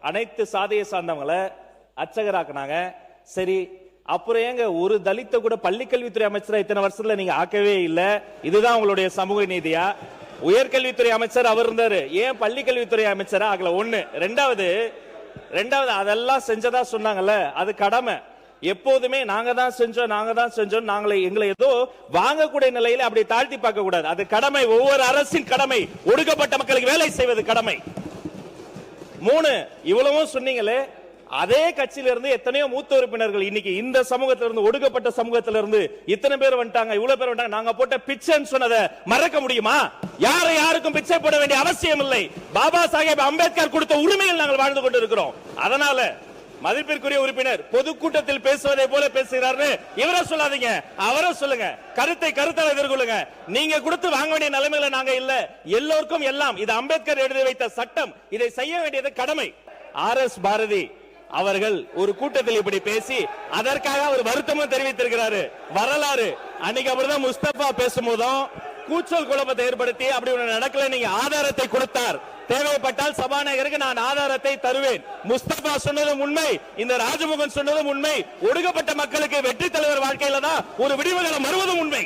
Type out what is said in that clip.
அனைத்து சாதியை சார்ந்தவங்களை அர்ச்சகராக்குனாங்க. சரி, அப்புறம் ஏங்க ஒரு தலித்த கூட பள்ளிக்கல்வித்துறை அமைச்சரா இத்தனை வருஷத்துல நீங்க ஆக்கவே இல்ல? இதுதான் உங்களுடைய சமூக நீதியா? உயர்கல்வித்துறை அமைச்சர் அவர் இருந்தாரு, ஏன் பள்ளிக்கல்வித்துறை அமைச்சரா ஆகல? ஒண்ணு. ரெண்டாவது அதெல்லாம் செஞ்சதா சொன்னாங்கல்ல, அது கடமை. எப்போதுமே நாங்க தான் செஞ்சோம் எங்களை ஏதோ வாங்கக்கூடிய நிலையில அப்படி தாழ்த்தி பார்க்க கூடாது. அது கடமை, ஒவ்வொரு அரசின் கடமை. ஒடுக்கப்பட்ட மக்களுக்கு வேலை செய்வது கடமை. 3, இவ்வளவும் சொன்னீங்களே, அதே கட்சியில இருந்து எத்தனையோ மூத்த உறுப்பினர்கள் இன்னைக்கு இந்த சமூகத்திலிருந்து, ஒடுக்கப்பட்ட சமூகத்திலிருந்து இத்தனை பேர் வந்துட்டாங்க, இவ்வளவு பேர் வந்துட்டாங்க. நாங்க போட்ட பிச்சைன்னு சொன்னதை மறக்க முடியுமா? யாருக்கும் பிச்சை போட வேண்டிய அவசியம் இல்லை. பாபா சாஹேப் அம்பேத்கர் கொடுத்த உரிமையில் நாங்கள் வாழ்ந்து கொண்டு இருக்கிறோம். அதனால மதிப்பிற்குரிய உறுப்பினர் பொதுக்கூட்டத்தில் பேசுவதை போல பேசுகிறார், இவரை சொல்லாதீங்க, அவரை சொல்லுங்க. கருத்தை எதிர்கொள்ளுங்க. நீங்க கொடுத்து வாங்க வேண்டிய நிலைமையில நாங்க இல்ல. எல்லோருக்கும் எல்லாம். இது அம்பேத்கர் எழுதி வைத்த சட்டம். இதை செய்ய வேண்டியது கடமை. RS பாரதி அவர்கள் ஒரு கூட்டத்தில் இப்படி பேசி அதற்காக அவர் வருத்தமும் தெரிவித்திருக்கிறாரு. வரலாறு அன்னைக்கு அப்படிதான் முஸ்தபா பேசும்போதும் கூச்சல் குழப்பத்தை ஏற்படுத்தி அப்படி ஒன்று நடக்கல, நீங்க ஆதாரத்தை கொடுத்தார். தேவைப்பட்டால் சபாநாயகருக்கு நான் ஆதாரத்தை தருவேன். முஸ்தபா சொன்னதும் உண்மை, இந்த ராஜமோகன் சொன்னதும் உண்மை. ஒடுக்கப்பட்ட மக்களுக்கு வெற்றி தலைவர் வாழ்க்கையில தான் ஒரு விடிவுகளை மறுவதும் உண்மை.